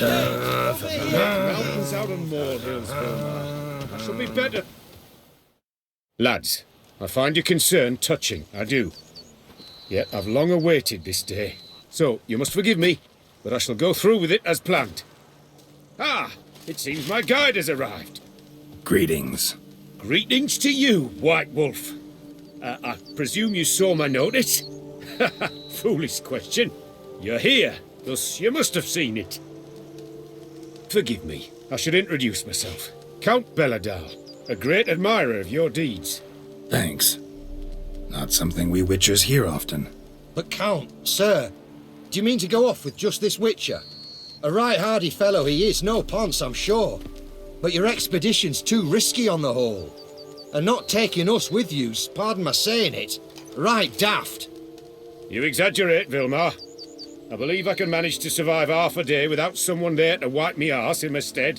Mountains out and molehills, Vilma. I shall be better. Lads, I find your concern touching, I do. Yet I've long awaited this day. So, you must forgive me, but I shall go through with it as planned. Ah, it seems my guide has arrived. Greetings. Greetings to you, White Wolf. I presume you saw my notice? Foolish question. You're here, thus you must have seen it. Forgive me, I should introduce myself. Count Belladal, a great admirer of your deeds. Thanks. Not something we witchers hear often. But Count, sir, do you mean to go off with just this witcher? A right hardy fellow he is, no ponce, I'm sure. But your expedition's too risky on the whole. And not taking us with you's, pardon my saying it, right daft. You exaggerate, Vilmar. I believe I can manage to survive half a day without someone there to wipe me arse in my stead.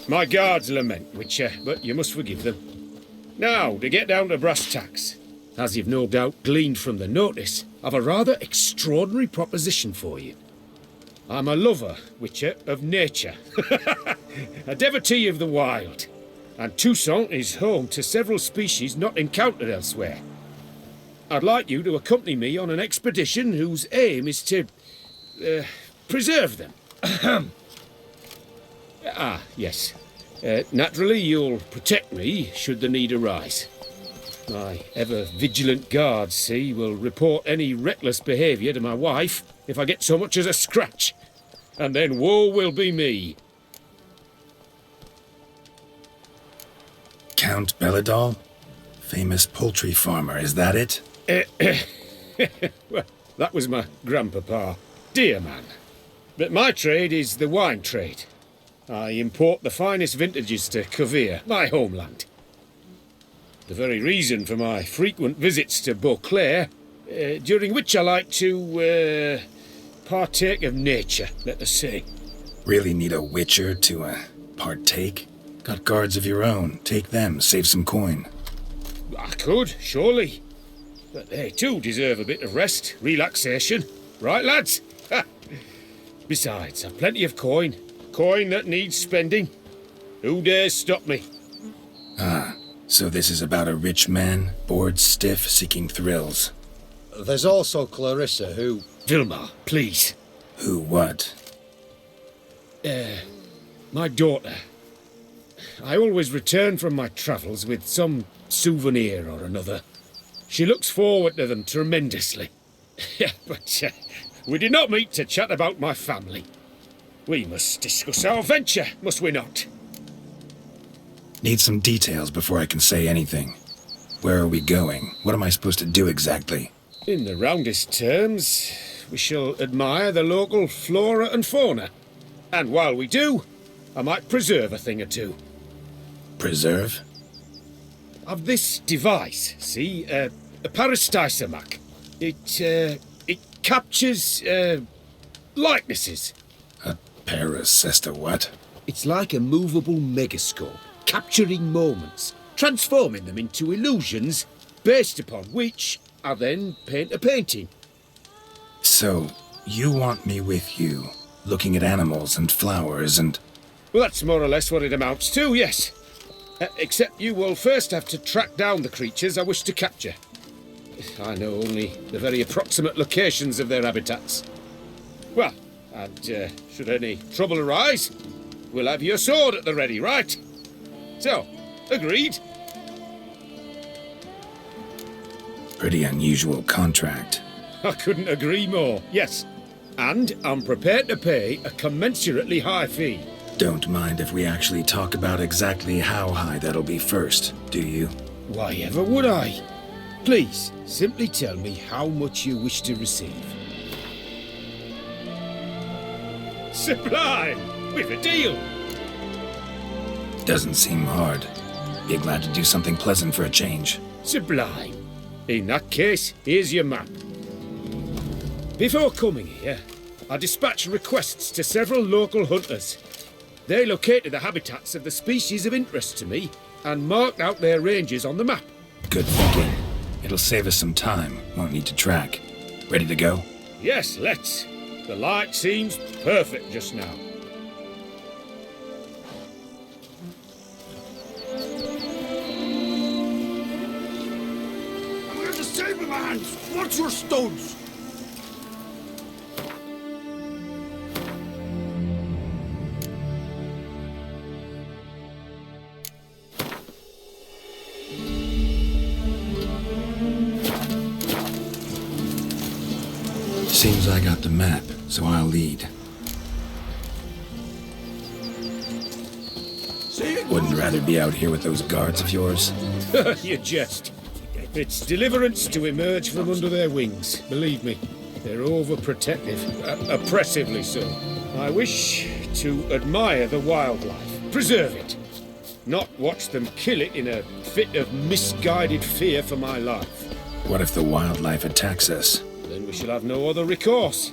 My guards lament, Witcher, but you must forgive them. Now, to get down to brass tacks. As you've no doubt gleaned from the notice, I've a rather extraordinary proposition for you. I'm a lover, Witcher, of nature. A devotee of the wild. And Toussaint is home to several species not encountered elsewhere. I'd like you to accompany me on an expedition whose aim is to preserve them. Yes. Naturally, you'll protect me should the need arise. My ever-vigilant guards, see, will report any reckless behaviour to my wife if I get so much as a scratch. And then woe will be me. Count Belladal? Famous poultry farmer, is that it? Well, that was my grandpapa. Dear man. But my trade is the wine trade. I import the finest vintages to Covere, my homeland. The very reason for my frequent visits to Beauclair, during which I like to partake of nature, let us say. Really need a witcher to partake? Got guards of your own. Take them, save some coin. I could, surely. But they too deserve a bit of rest, relaxation. Right, lads? Besides, I've plenty of coin. Coin that needs spending. Who dares stop me? So this is about a rich man, bored stiff, seeking thrills. There's also Clarissa, who... Vilma, please. Who what? My daughter. I always return from my travels with some souvenir or another. She looks forward to them tremendously. But we did not meet to chat about my family. We must discuss our venture, must we not? Need some details before I can say anything. Where are we going? What am I supposed to do exactly? In the roundest terms, we shall admire the local flora and fauna. And while we do, I might preserve a thing or two. Preserve? I've this device, see? A parastisomac. It captures, likenesses. A parasesta what? It's like a movable megascope, capturing moments, transforming them into illusions, based upon which I then paint a painting. So, you want me with you, looking at animals and flowers and... Well, that's more or less what it amounts to, yes. Except you will first have to track down the creatures I wish to capture. I know only the very approximate locations of their habitats. Well, and should any trouble arise, we'll have your sword at the ready, right? So, agreed? Pretty unusual contract. I couldn't agree more, yes. And I'm prepared to pay a commensurately high fee. Don't mind if we actually talk about exactly how high that'll be first, do you? Why ever would I? Please, simply tell me how much you wish to receive. Sublime! We've a deal! Doesn't seem hard. Be glad to do something pleasant for a change. Sublime. In that case, here's your map. Before coming here, I dispatched requests to several local hunters. They located the habitats of the species of interest to me and marked out their ranges on the map. Good thinking. It'll save us some time. Won't need to track. Ready to go? Yes, let's. The light seems perfect just now. We're the Sablemans! What's your stones? Seems I got the map, so I'll lead. Wouldn't rather be out here with those guards of yours? You jest. It's deliverance to emerge from under their wings. Believe me, they're overprotective, oppressively so. I wish to admire the wildlife, preserve it, not watch them kill it in a fit of misguided fear for my life. What if the wildlife attacks us? Then we shall have no other recourse.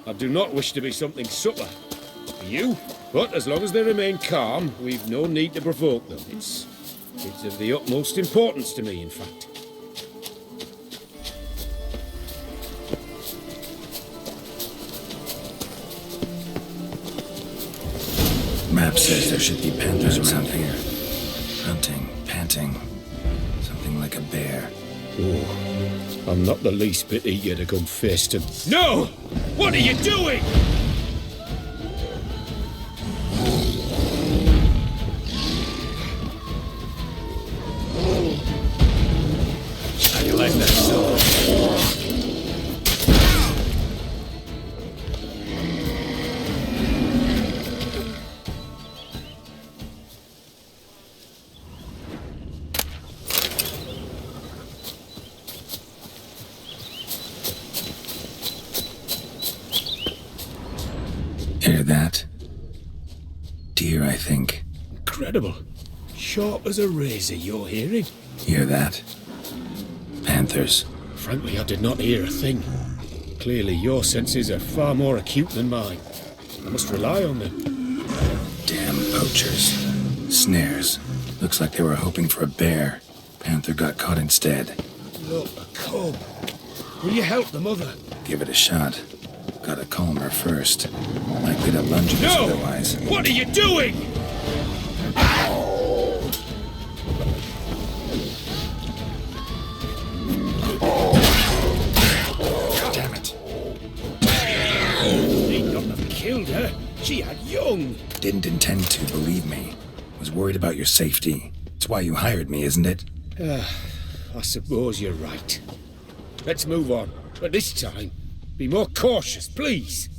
I do not wish to be something subtler for you, but as long as they remain calm, we've no need to provoke them. It's of the utmost importance to me, in fact. Map says there should be panthers around here. Grunting, panting. Something like a bear. Oh, I'm not the least bit eager to come face to... No! What are you doing? How you like that sword? Hear that? Deer, I think. Incredible. Sharp as a razor, you're hearing. Hear that? Panthers. Frankly, I did not hear a thing. Clearly, your senses are far more acute than mine. I must rely on them. Damn poachers. Snares. Looks like they were hoping for a bear. Panther got caught instead. Look, a cub. Will you help the mother? Give it a shot. Gotta calm her first. Likely to lunge at us No! otherwise. What are you doing? Damn it. Need not have killed her. She had young. Didn't intend to, believe me. Was worried about your safety. It's why you hired me, isn't it? I suppose you're right. Let's move on. But this time, be more cautious, please.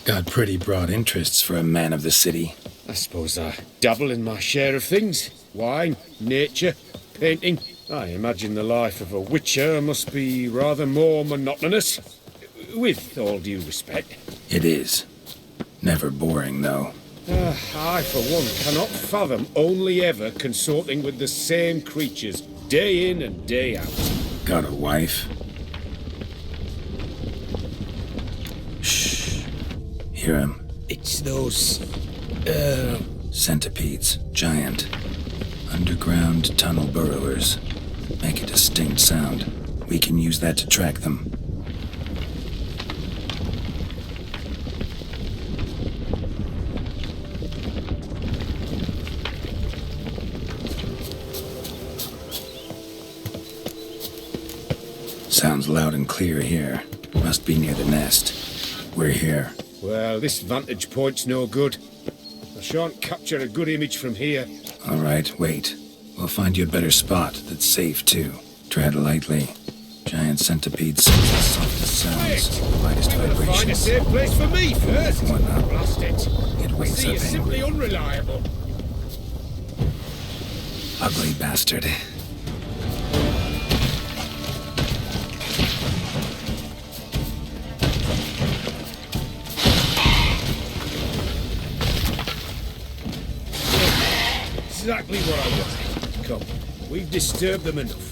Got pretty broad interests for a man of the city. I suppose I dabble in my share of things. Wine, nature, painting. I imagine the life of a witcher must be rather more monotonous. With all due respect. It is. Never boring, though. I, for one, cannot fathom only ever consorting with the same creatures, day in and day out. Got a wife? Shh. Hear him. It's those... Centipedes. Giant. Underground tunnel burrowers. Make a distinct sound. We can use that to track them. Sounds loud and clear here. Must be near the nest. We're here. Well, this vantage point's no good. I shan't capture a good image from here. All right, wait. We'll find you a better spot that's safe, too. Tread lightly. Giant centipedes, softest sounds, lightest Find a vibrations. safe place for me first. What not? Blast it. It I wakes see up you're simply angry. unreliable. Ugly bastard. Exactly what I wanted. Come, we've disturbed them enough.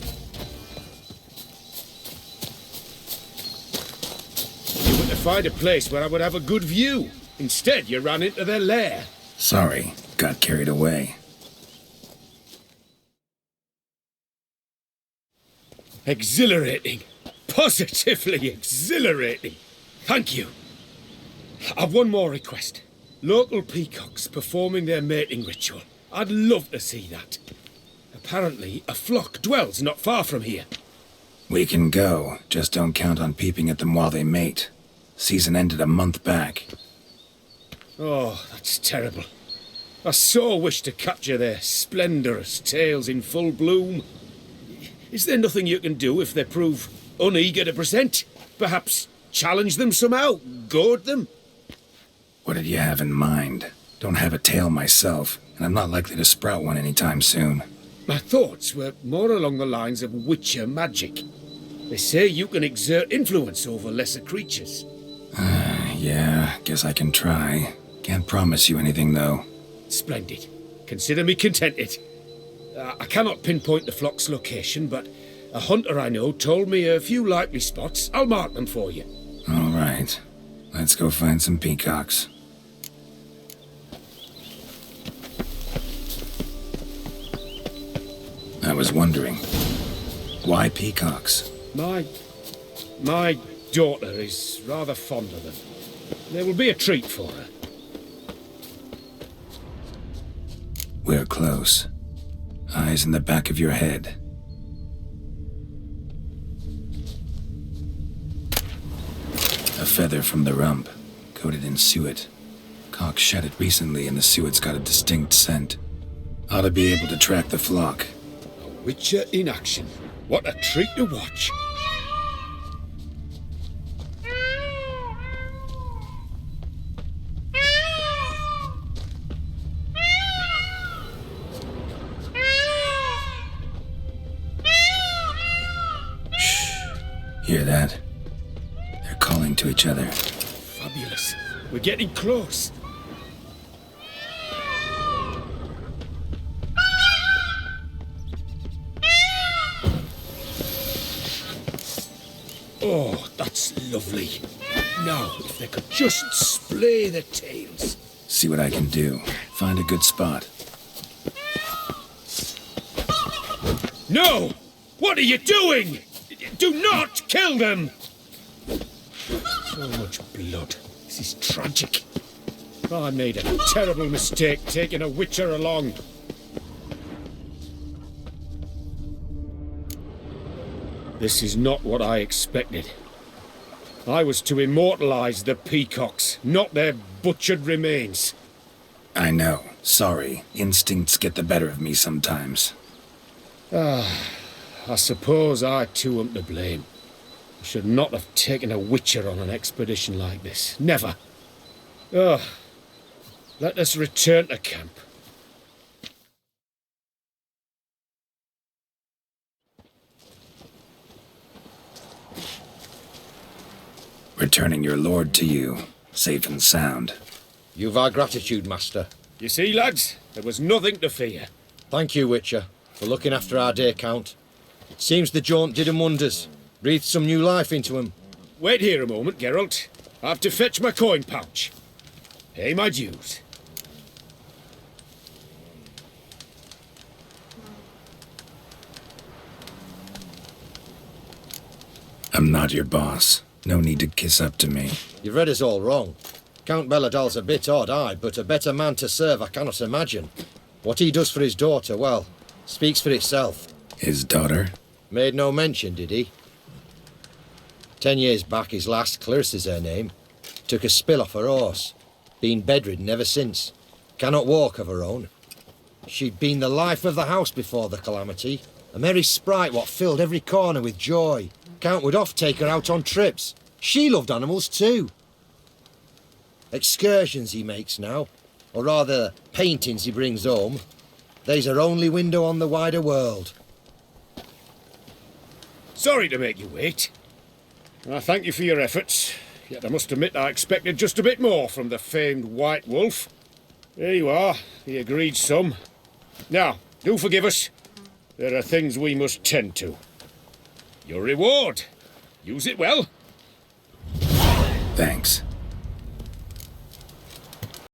You were to find a place where I would have a good view. Instead, you ran into their lair. Sorry, got carried away. Exhilarating. Positively exhilarating. Thank you. I've one more request. Local peacocks performing their mating ritual. I'd love to see that. Apparently, a flock dwells not far from here. We can go, just don't count on peeping at them while they mate. Season ended a month back. Oh, that's terrible. I so wish to capture their splendorous tails in full bloom. Is there nothing you can do if they prove uneager to present? Perhaps challenge them somehow? Goad them? What did you have in mind? Don't have a tail myself, and I'm not likely to sprout one anytime soon. My thoughts were more along the lines of witcher magic. They say you can exert influence over lesser creatures. Yeah, guess I can try. Can't promise you anything, though. Splendid. Consider me contented. I cannot pinpoint the flock's location, but a hunter I know told me a few likely spots. I'll mark them for you. All right. Let's go find some peacocks. I was wondering, why peacocks? My daughter is rather fond of them. There will be a treat for her. We're close. Eyes in the back of your head. A feather from the rump, coated in suet. Cock shed it recently and the suet's got a distinct scent. Ought to be able to track the flock. A witcher in action. What a treat to watch. Hear that? They're calling to each other. Fabulous. We're getting close. Oh, that's lovely. Now, if they could just splay their tails. See what I can do. Find a good spot. No! What are you doing? Do not kill them! So much blood. This is tragic. I made a terrible mistake taking a witcher along. This is not what I expected. I was to immortalize the peacocks, not their butchered remains. I know. Sorry. Instincts get the better of me sometimes. I suppose I too am to blame. I should not have taken a witcher on an expedition like this. Never. Oh, let us return to camp. Returning your lord to you, safe and sound. You've our gratitude, Master. You see, lads, there was nothing to fear. Thank you, Witcher, for looking after our day count. Seems the jaunt did 'em wonders. Breathed some new life into 'em. Wait here a moment, Geralt. I have to fetch my coin pouch. Pay my dues. I'm not your boss. No need to kiss up to me. You've read us all wrong. Count Belladal's a bit odd, aye, but a better man to serve I cannot imagine. What he does for his daughter, well, speaks for itself. His daughter? Made no mention, did he? 10 years back, his last, Clarissa's her name, took a spill off her horse. Been bedridden ever since. Cannot walk of her own. She'd been the life of the house before the calamity. A merry sprite what filled every corner with joy. Count would oft take her out on trips. She loved animals too. Excursions he makes now, or rather paintings he brings home. They's her only window on the wider world. Sorry to make you wait. I thank you for your efforts, yet I must admit I expected just a bit more from the famed White Wolf. There you are, the agreed sum. Now, do forgive us. There are things we must tend to. Your reward. Use it well. Thanks.